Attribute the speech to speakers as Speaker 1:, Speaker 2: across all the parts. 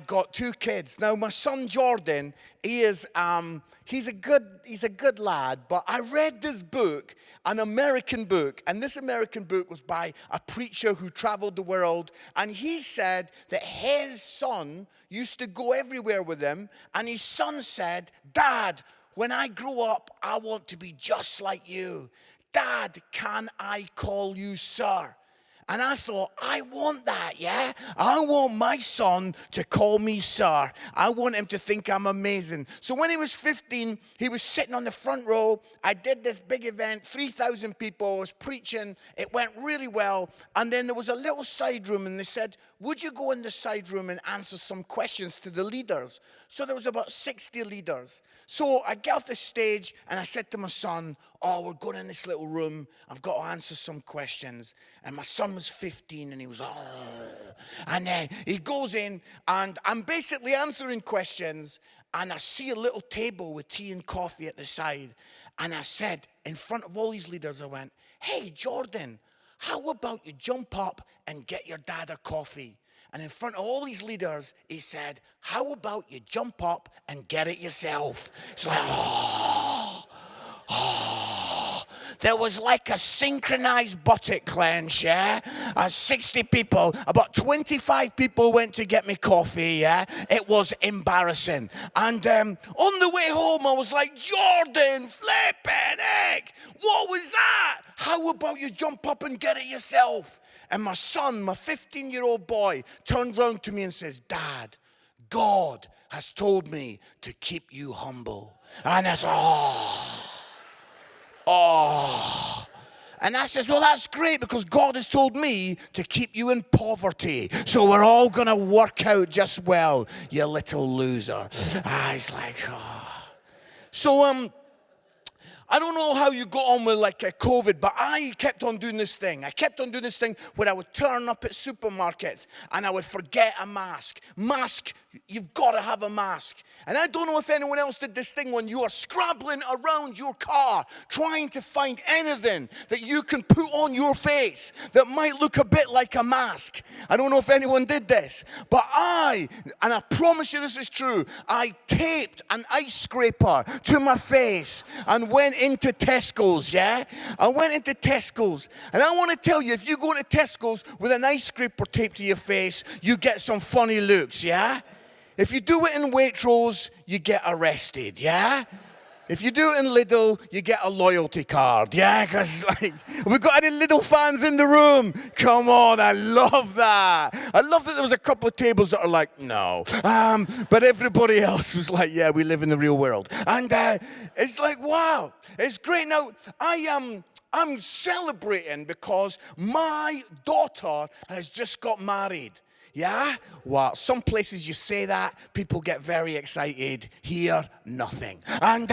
Speaker 1: I've got 2 kids. Now, my son Jordan, he's a good lad, but I read this book, an American book, and this American book was by a preacher who traveled the world, and he said that his son used to go everywhere with him, and his son said, "Dad, when I grow up, I want to be just like you. Dad, can I call you sir?" And I thought, I want that, yeah? I want my son to call me sir. I want him to think I'm amazing. So when he was 15, he was sitting on the front row. I did this big event, 3,000 people. I was preaching. It went really well. And then there was a little side room, and they said, would you go in the side room and answer some questions to the leaders? So there was about 60 leaders. So I get off the stage, and I said to my son, we're going in this little room. I've got to answer some questions. And my son was 15, and he was, And then he goes in, and I'm basically answering questions, and I see a little table with tea and coffee at the side. And I said, in front of all these leaders, I went, hey, Jordan, how about you jump up and get your dad a coffee? And in front of all these leaders, he said, how about you jump up and get it yourself? It's like, There was like a synchronized buttock clench, yeah? 60 people, about 25 people went to get me coffee, yeah? It was embarrassing. And on the way home, I was like, Jordan, flippin' heck, what was that? How about you jump up and get it yourself? And my son, my 15-year-old boy, turned round to me and says, Dad, God has told me to keep you humble. And I said, And I says, well, that's great because God has told me to keep you in poverty. So we're all going to work out just well, you little loser. It's like, So, I don't know how you got on with like COVID, but I kept on doing this thing. I kept on doing this thing where I would turn up at supermarkets and I would forget a mask. You've got to have a mask. And I don't know if anyone else did this thing when you are scrabbling around your car trying to find anything that you can put on your face that might look a bit like a mask. I don't know if anyone did this, but and I promise you this is true, I taped an ice scraper to my face and went into Tesco's, yeah? I went into Tesco's. And I want to tell you, if you go to Tesco's with an ice scraper taped to your face, you get some funny looks, yeah? If you do it in Waitrose, you get arrested, yeah? If you do it in Lidl, you get a loyalty card, yeah? Because, we've got any Lidl fans in the room? Come on, I love that. I love that there was a couple of tables that are like, no. But everybody else was like, yeah, we live in the real world. And it's like, wow, it's great. Now, I'm celebrating because my daughter has just got married. Yeah? Well, some places you say that, people get very excited. Here, nothing. And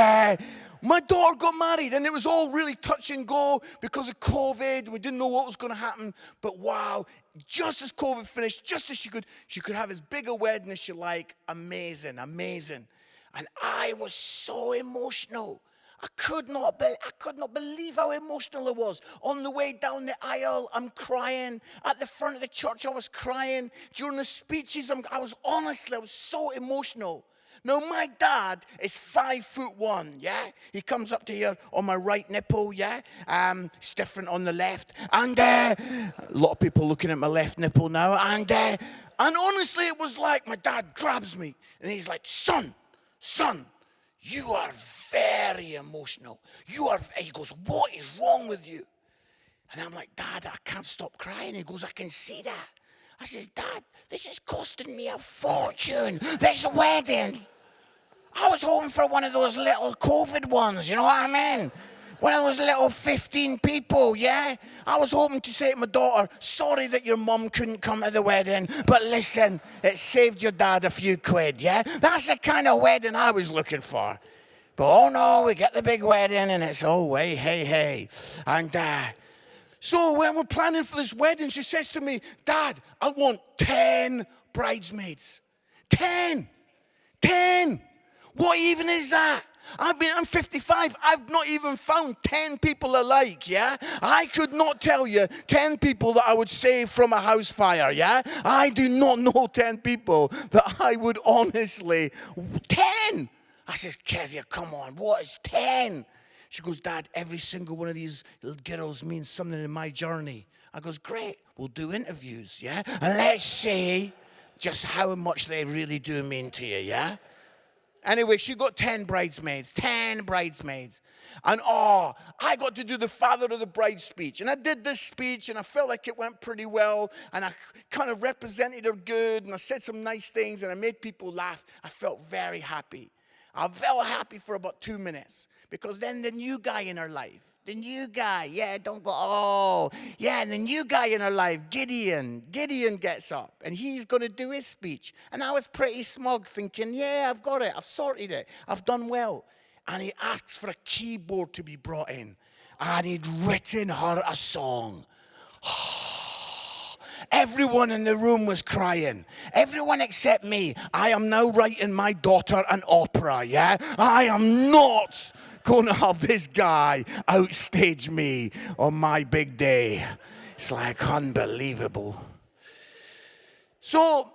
Speaker 1: my daughter got married, and it was all really touch and go because of COVID. We didn't know what was going to happen. But wow, just as COVID finished, just as she could have as big a wedding as she liked. Amazing, amazing. And I was so emotional. I could not believe how emotional I was. On the way down the aisle, I'm crying. At the front of the church, I was crying. During the speeches, I was so emotional. Now, my dad is 5'1", yeah? He comes up to here on my right nipple, yeah? It's different on the left. And a lot of people looking at my left nipple now. And honestly, it was like my dad grabs me. And he's like, son, you are very emotional. He goes, what is wrong with you? And I'm like, Dad, I can't stop crying. He goes, I can see that. I says, Dad, this is costing me a fortune. This wedding. I was hoping for one of those little COVID ones, you know what I mean? One of those little 15 people, yeah? I was hoping to say to my daughter, sorry that your mum couldn't come to the wedding, but listen, it saved your dad a few quid, yeah? That's the kind of wedding I was looking for. But oh no, we get the big wedding and it's, hey. And so when we're planning for this wedding, she says to me, Dad, I want 10 bridesmaids. 10. What even is that? I'm 55. I've not even found 10 people I like, yeah? I could not tell you 10 people that I would save from a house fire, yeah? I do not know 10 people that I would honestly, 10! I says, Kezia, come on, what is 10? She goes, Dad, every single one of these little girls means something in my journey. I goes, great, we'll do interviews, yeah? And let's see just how much they really do mean to you, yeah? Anyway, she got 10 bridesmaids. And I got to do the father of the bride speech. And I did this speech, and I felt like it went pretty well. And I kind of represented her good, and I said some nice things, and I made people laugh. I felt very happy. I felt happy for about 2 minutes, because then the new guy in her life, and the new guy in her life, Gideon gets up, and he's going to do his speech. And I was pretty smug, thinking, yeah, I've got it, I've sorted it, I've done well. And he asks for a keyboard to be brought in, and he'd written her a song. Everyone in the room was crying. Everyone except me. I am now writing my daughter an opera, yeah? I am not going to have this guy outstage me on my big day. It's like unbelievable. So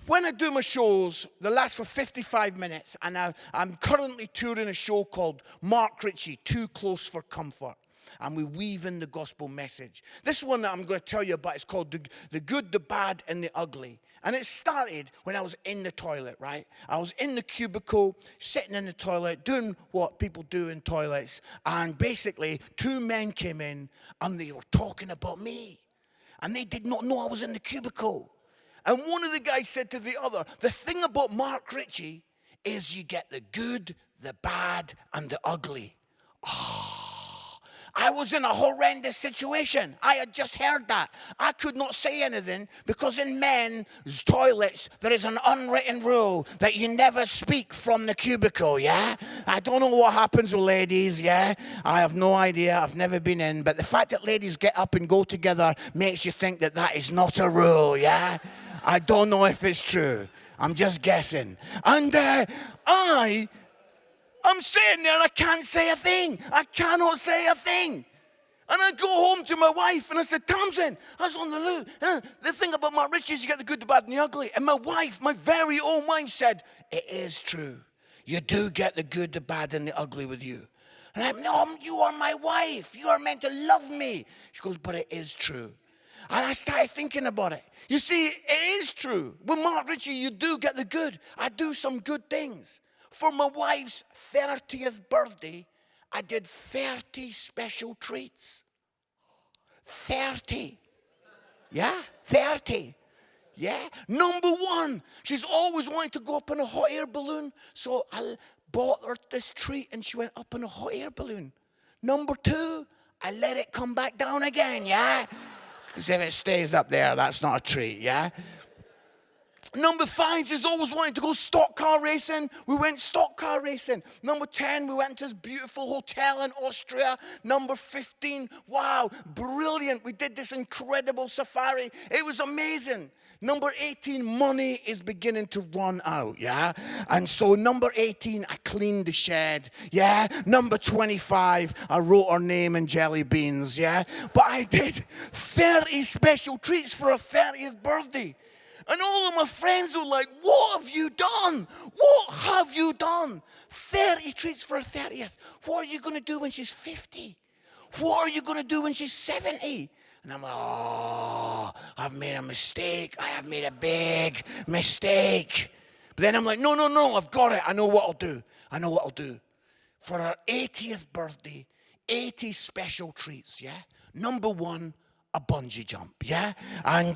Speaker 1: when I do my shows, they last for 55 minutes. And I'm currently touring a show called Mark Ritchie, Too Close for Comfort. And we weave in the gospel message. This one that I'm going to tell you about is called The Good, the Bad, and the Ugly. And it started when I was in the toilet, right? I was in the cubicle, sitting in the toilet, doing what people do in toilets. And basically, 2 men came in, and they were talking about me. And they did not know I was in the cubicle. And one of the guys said to the other, the thing about Mark Ritchie is you get the good, the bad, and the ugly. I was in a horrendous situation. I had just heard that. I could not say anything because in men's toilets, there is an unwritten rule that you never speak from the cubicle, yeah? I don't know what happens with ladies, yeah? I have no idea. I've never been in. But the fact that ladies get up and go together makes you think that that is not a rule, yeah? I don't know if it's true. I'm just guessing. And I'm sitting there and I can't say a thing. I cannot say a thing. And I go home to my wife and I said, Tamsin, I was on the loo. The thing about Mark Ritchie is you get the good, the bad, and the ugly. And my wife, my very own wife said, it is true. You do get the good, the bad, and the ugly with you. And I'm, no, you are my wife. You are meant to love me. She goes, but it is true. And I started thinking about it. You see, it is true. With Mark Ritchie, you do get the good. I do some good things. For my wife's 30th birthday, I did 30 special treats. 30. Yeah, 30. Yeah. Number 1, she's always wanted to go up in a hot air balloon. So I bought her this treat and she went up in a hot air balloon. Number 2, I let it come back down again, yeah? Because if it stays up there, that's not a treat, yeah? Number 5, she's always wanted to go stock car racing. We went stock car racing. Number 10, we went to this beautiful hotel in Austria. Number 15, wow, brilliant. We did this incredible safari. It was amazing. Number 18, money is beginning to run out, yeah? And so number 18, I cleaned the shed, yeah? Number 25, I wrote her name in jelly beans, yeah? But I did 30 special treats for her 30th birthday. And all of my friends were like, what have you done? What have you done? 30 treats for her 30th. What are you going to do when she's 50? What are you going to do when she's 70? And I'm like, oh, I've made a mistake. I have made a big mistake. But then I'm like, no, I've got it. I know what I'll do. For her 80th birthday, 80 special treats, yeah? Number 1, a bungee jump, yeah? And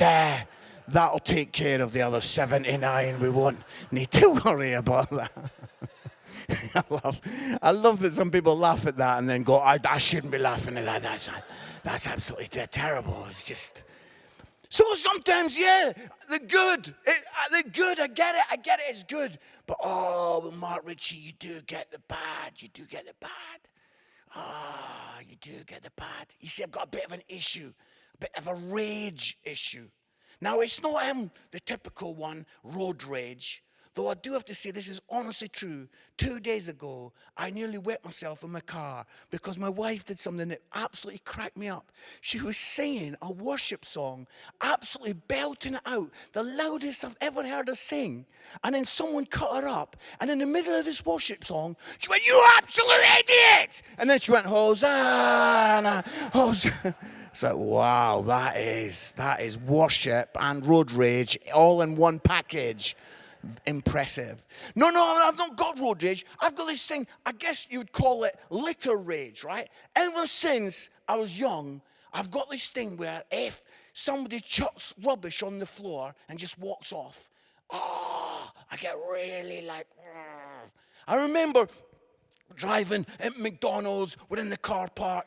Speaker 1: that'll take care of the other 79. We won't need to worry about that. I love that some people laugh at that and then go, I shouldn't be laughing at that. That's absolutely terrible. It's just... So sometimes, yeah, the good, I get it, it's good. But with Mark Ritchie, you do get the bad. You do get the bad. You see, I've got a bit of an issue, a bit of a rage issue. Now, it's not the typical one, road rage. Though I do have to say, this is honestly true. 2 days ago, I nearly wet myself in my car because my wife did something that absolutely cracked me up. She was singing a worship song, absolutely belting it out, the loudest I've ever heard her sing. And then someone cut her up. And in the middle of this worship song, she went, "You absolute idiot!" And then she went, "Hosanna, Hosanna." It's like, wow, that is worship and road rage all in one package. Impressive. No, I've not got road rage. I've got this thing, I guess you would call it litter rage, right? Ever since I was young, I've got this thing where if somebody chucks rubbish on the floor and just walks off, I get really like, I remember driving at McDonald's, we're in the car park,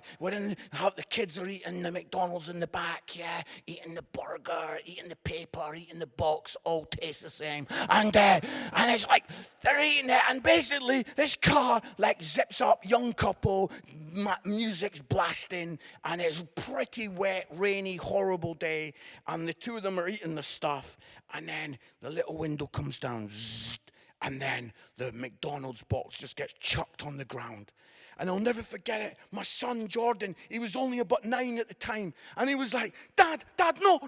Speaker 1: how the kids are eating the McDonald's in the back, yeah, eating the burger, eating the paper, eating the box, all taste the same. And it's like, they're eating it, and basically this car like zips up, young couple, music's blasting, and it's pretty wet, rainy, horrible day, and the two of them are eating the stuff, and then the little window comes down, zzz, and then the McDonald's box just gets chucked on the ground. And I'll never forget it. My son, Jordan, he was only about 9 at the time. And he was like, Dad, no,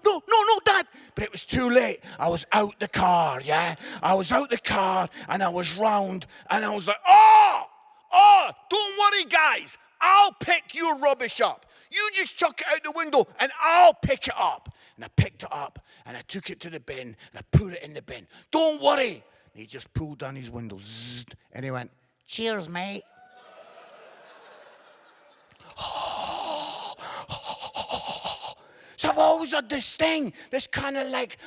Speaker 1: Dad. But it was too late. I was out the car, yeah? I was out the car, and I was round, and I was like, don't worry, guys. I'll pick your rubbish up. You just chuck it out the window, and I'll pick it up. And I picked it up, and I took it to the bin, and I put it in the bin. Don't worry. He just pulled down his window, zzz, and he went, "Cheers, mate." So I've always had this thing, this kind of like,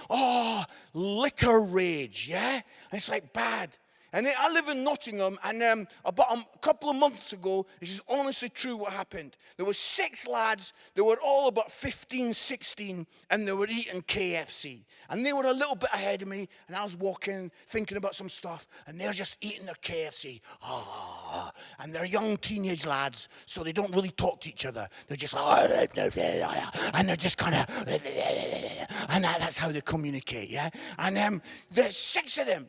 Speaker 1: litter rage, yeah? And it's like bad. And I live in Nottingham, and about a couple of months ago, this is honestly true what happened. There were 6 lads, they were all about 15, 16, and they were eating KFC. And they were a little bit ahead of me, and I was walking, thinking about some stuff, and they're just eating their KFC. And they're young teenage lads, so they don't really talk to each other. They're just like, and they're just kind of, and that's how they communicate, yeah? And there's 6 of them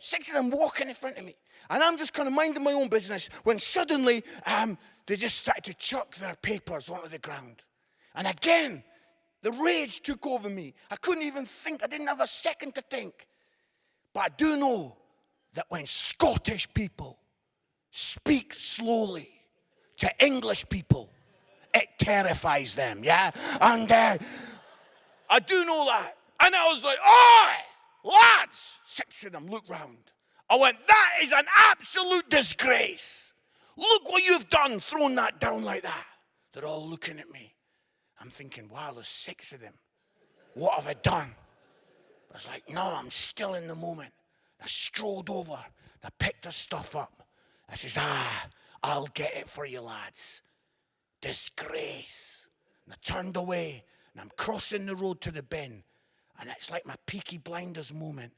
Speaker 1: walking in front of me. And I'm just kind of minding my own business when suddenly they just started to chuck their papers onto the ground. And again, the rage took over me. I couldn't even think. I didn't have a second to think. But I do know that when Scottish people speak slowly to English people, it terrifies them, yeah? And I do know that. And I was like, "Oi, lads!" 6 of them looked round. I went, "That is an absolute disgrace. Look what you've done, thrown that down like that." They're all looking at me. I'm thinking, wow, there's 6 of them. What have I done? I was like, no, I'm still in the moment. I strolled over. I picked the stuff up. I says, I'll get it for you, lads. Disgrace. And I turned away, and I'm crossing the road to the bin. And it's like my Peaky Blinders moment.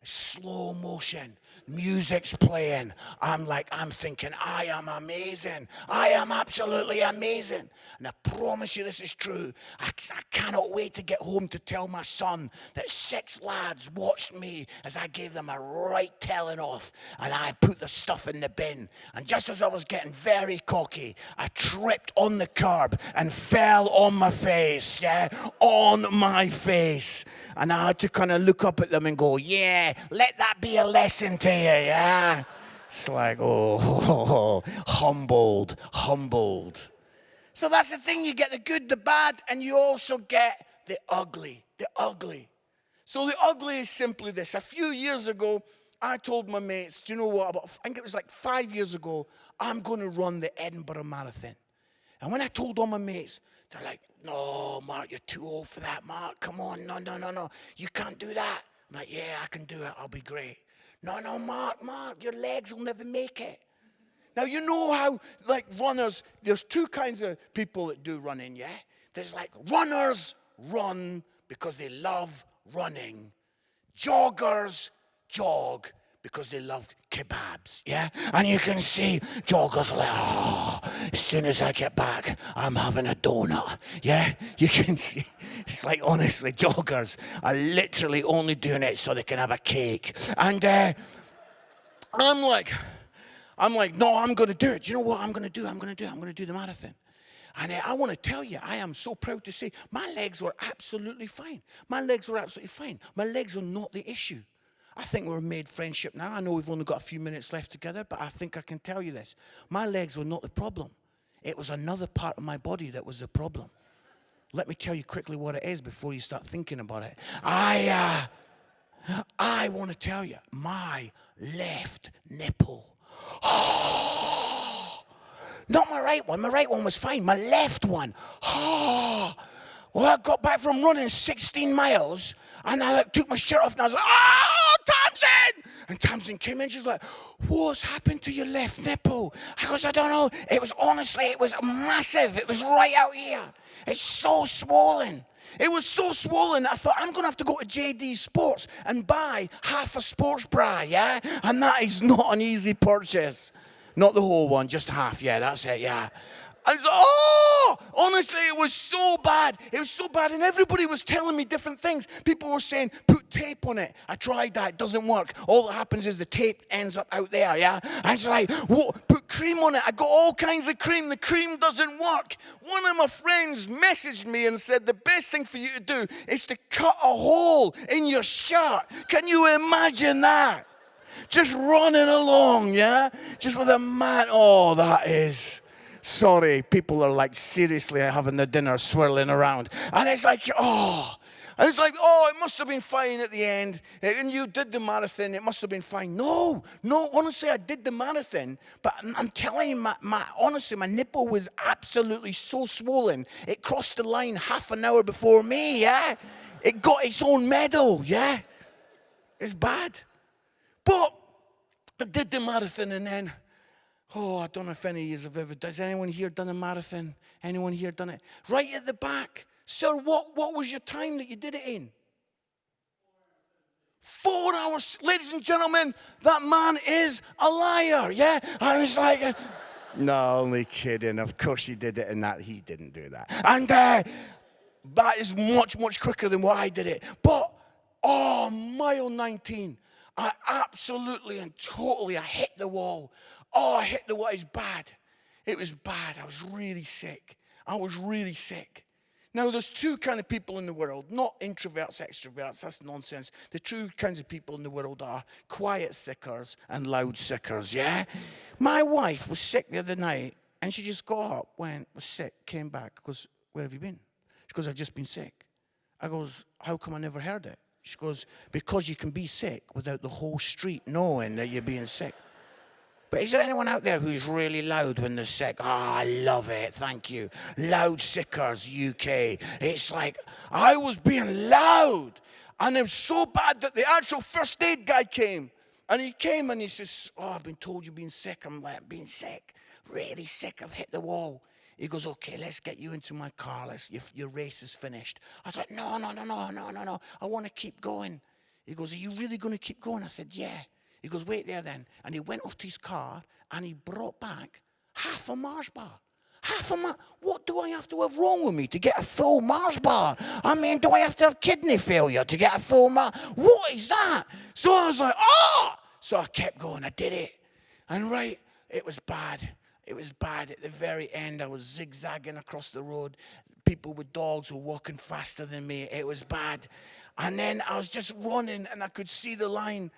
Speaker 1: Slow motion, music's playing. I'm thinking, I am amazing. I am absolutely amazing. And I promise you this is true. I cannot wait to get home to tell my son that 6 lads watched me as I gave them a right telling off. And I put the stuff in the bin. And just as I was getting very cocky, I tripped on the curb and fell on my face, yeah? On my face. And I had to kind of look up at them and go, yeah, let that be a lesson to you, yeah? It's like, humbled. So that's the thing, you get the good, the bad, and you also get the ugly. So the ugly is simply this. A few years ago, I told my mates, do you know what, I think it was like 5 years ago, I'm going to run the Edinburgh Marathon. And when I told all my mates, they're like, "No, Mark, you're too old for that, Mark. Come on, no. You can't do that." I'm like, "Yeah, I can do it. I'll be great." No, Mark, your legs will never make it. Now, you know how, like, runners, there's 2 kinds of people that do running, yeah? There's, like, runners run because they love running. Joggers jog because they love kebabs, yeah? And you can see joggers like, as soon as I get back, I'm having a donut, yeah? You can see, it's like, honestly, joggers are literally only doing it so they can have a cake. And I'm like, no, I'm going to do it. Do you know what I'm going to do? I'm going to do the marathon. And I want to tell you, I am so proud to say my legs were absolutely fine. My legs were absolutely fine. My legs are not the issue. I think we're made friendship now. I know we've only got a few minutes left together, but I think I can tell you this. My legs were not the problem. It was another part of my body that was the problem. Let me tell you quickly what it is before you start thinking about it. I want to tell you, my left nipple. Not my right one. My right one was fine. My left one. Well, I got back from running 16 miles, and I took my shirt off, and I was like, Tamsin! And Tamsin came in, she's like, what's happened to your left nipple? I goes, I don't know. It was massive. It was right out here. It's so swollen. It was so swollen, I thought, I'm going to have to go to JD Sports and buy half a sports bra, yeah? And that is not an easy purchase. Not the whole one, just half. Yeah, that's it, yeah. I was like, honestly, it was so bad. It was so bad, and everybody was telling me different things. People were saying, put tape on it. I tried that. It doesn't work. All that happens is the tape ends up out there, yeah? I was like, put cream on it. I got all kinds of cream. The cream doesn't work. One of my friends messaged me and said, the best thing for you to do is to cut a hole in your shirt. Can you imagine that? Just running along, yeah? Just with a man. Oh, that is... Sorry, people are like seriously having their dinner swirling around. And it's like, it must have been fine at the end. And you did the marathon, it must have been fine. No, honestly, I did the marathon. But I'm telling you, honestly, my nipple was absolutely so swollen. It crossed the line half an hour before me, yeah? It got its own medal, yeah? It's bad. But I did the marathon, and then, I don't know if any of you have ever done. Has anyone here done a marathon? Anyone here done it? Right at the back. Sir, what was your time that you did it in? 4 hours. Ladies and gentlemen, that man is a liar, yeah? I was like, no, only kidding. Of course he did it in that. He didn't do that. And that is much, much quicker than what I did it. But, mile 19. I absolutely and totally, I hit the wall. I hit the wall. It's bad. It was bad. I was really sick. Now, there's two kind of people in the world, not introverts, extroverts. That's nonsense. The two kinds of people in the world are quiet sickers and loud sickers, yeah? My wife was sick the other night, and she just got up, was sick, came back. Goes, where have you been? She goes, I've just been sick. I goes, how come I never heard it? She goes, because you can be sick without the whole street knowing that you're being sick. But is there anyone out there who's really loud when they're sick? I love it, thank you. Loud Sickers UK. It's like, I was being loud. And it was so bad that the actual first aid guy came. And he came and he says, I've been told you've been sick. I'm like, being sick, really sick, I've hit the wall. He goes, okay, let's get you into my car. Your race is finished. I was like, no. I want to keep going. He goes, are you really going to keep going? I said, yeah. He goes, wait there then. And he went off to his car and he brought back half a Mars bar. What do I have to have wrong with me to get a full Mars bar? I mean, do I have to have kidney failure to get a full Mars? What is that? So I was like, So I kept going. I did it. And it was bad. It was bad. At the very end, I was zigzagging across the road. People with dogs were walking faster than me. It was bad. And then I was just running, and I could see the line.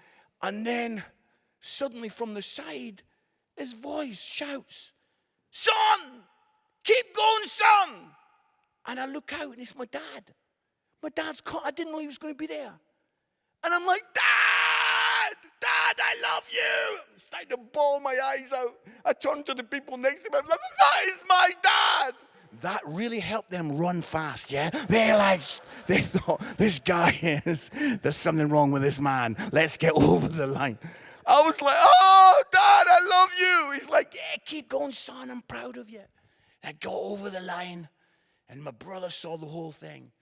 Speaker 1: And then, suddenly from the side, his voice shouts, son, keep going, son. And I look out, and it's my dad. My dad's caught. I didn't know he was going to be there. And I'm like, Dad, I love you. I'm starting to bawl my eyes out. I turned to the people next to me. I'm like, that is my dad. That really helped them run fast, yeah? They thought, this guy there's something wrong with this man. Let's get over the line. I was like, Dad, I love you. He's like, yeah, keep going, son. I'm proud of you. And I got over the line, and my brother saw the whole thing.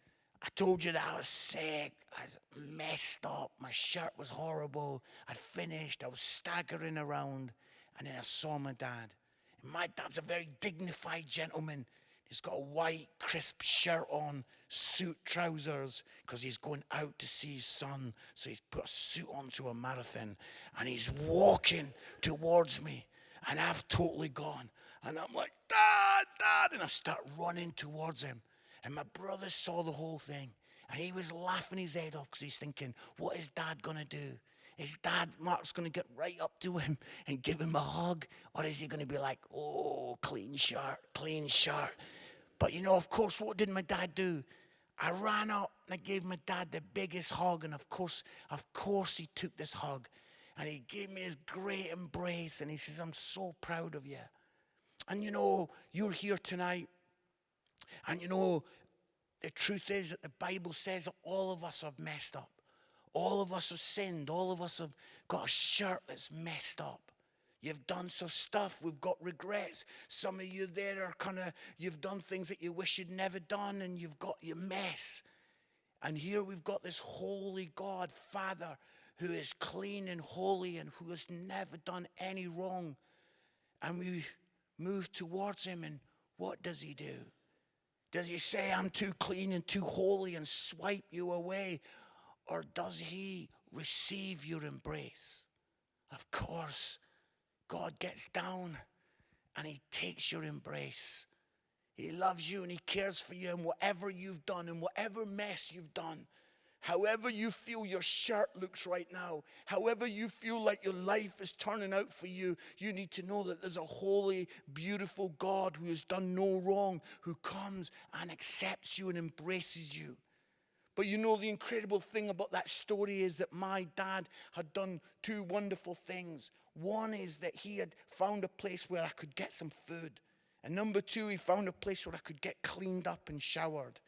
Speaker 1: I told you that I was sick. I was messed up. My shirt was horrible. I'd finished. I was staggering around. And then I saw my dad. And my dad's a very dignified gentleman. He's got a white, crisp shirt on, suit trousers, because he's going out to see his son. So he's put a suit on to a marathon, and he's walking towards me, and I've totally gone. And I'm like, Dad, Dad, and I start running towards him. And my brother saw the whole thing, and he was laughing his head off because he's thinking, what is Dad going to do? Is Dad, Mark's going to get right up to him and give him a hug? Or is he going to be like, oh, clean shirt, clean shirt? But, of course, what did my dad do? I ran up and I gave my dad the biggest hug. And, of course, he took this hug. And he gave me this great embrace. And he says, I'm so proud of you. And, you're here tonight. And, the truth is that the Bible says that all of us have messed up. All of us have sinned. All of us have got a shirt that's messed up. You've done some stuff. We've got regrets. Some of you there are you've done things that you wish you'd never done, and you've got your mess. And here we've got this holy God, Father, who is clean and holy and who has never done any wrong. And we move towards him, and what does he do? Does he say, I'm too clean and too holy, and swipe you away? Or does he receive your embrace? Of course, God gets down and he takes your embrace. He loves you and he cares for you, and whatever you've done and whatever mess you've done, however you feel your shirt looks right now, however you feel like your life is turning out for you, you need to know that there's a holy, beautiful God who has done no wrong, who comes and accepts you and embraces you. But the incredible thing about that story is that my dad had done two wonderful things. One is that he had found a place where I could get some food. And number two, he found a place where I could get cleaned up and showered.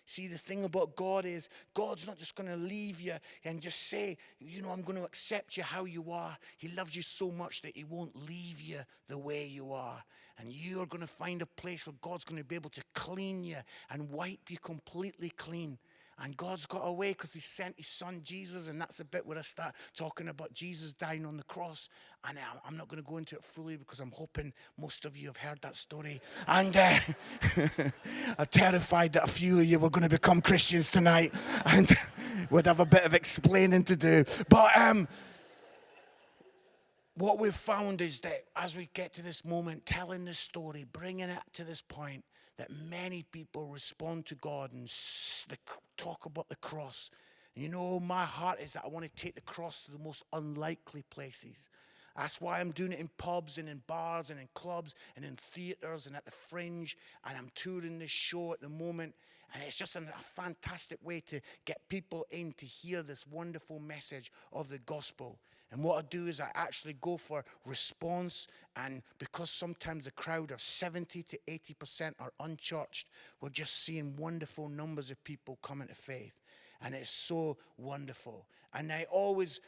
Speaker 1: See, the thing about God is, God's not just going to leave you and just say, I'm going to accept you how you are. He loves you so much that he won't leave you the way you are. And you're going to find a place where God's going to be able to clean you and wipe you completely clean. And God's got a way because he sent his son Jesus, and that's the bit where I start talking about Jesus dying on the cross. And I'm not going to go into it fully because I'm hoping most of you have heard that story. And I'm terrified that a few of you were going to become Christians tonight and would have a bit of explaining to do. But what we've found is that as we get to this moment, telling this story, bringing it to this point, that many people respond to God and talk about the cross. My heart is that I want to take the cross to the most unlikely places. That's why I'm doing it in pubs and in bars and in clubs and in theaters and at the Fringe. And I'm touring this show at the moment. And it's just a fantastic way to get people in to hear this wonderful message of the gospel. And what I do is I actually go for response. And because sometimes the crowd are 70 to 80% are unchurched, we're just seeing wonderful numbers of people coming to faith. And it's so wonderful. And I always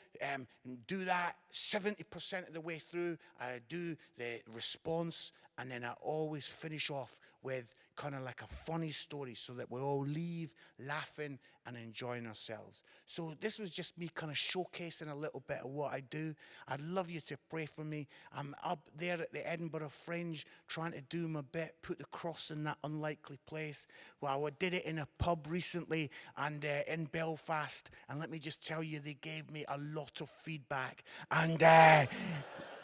Speaker 1: do that 70% of the way through. I do the response, and then I always finish off with kind of like a funny story so that we all leave laughing and enjoying ourselves. So this was just me kind of showcasing a little bit of what I do. I'd love you to pray for me. I'm up there at the Edinburgh Fringe trying to do my bit, put the cross in that unlikely place. Well, I did it in a pub recently and in Belfast, and let me just tell you, they gave me a lot of feedback. And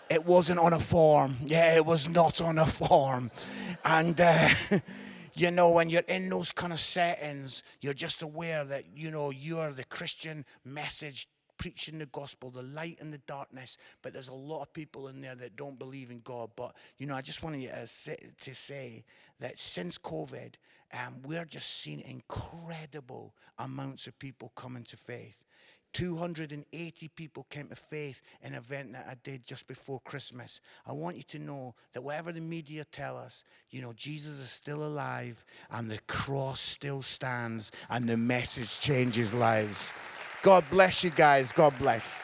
Speaker 1: it wasn't on a form. Yeah, it was not on a form. And, when you're in those kind of settings, you're just aware that, you're the Christian message preaching the gospel, the light in the darkness. But there's a lot of people in there that don't believe in God. But, I just wanted to say that since COVID, we're just seeing incredible amounts of people coming to faith. 280 people came to faith in an event that I did just before Christmas. I want you to know that whatever the media tell us, Jesus is still alive and the cross still stands and the message changes lives. God bless you guys. God bless.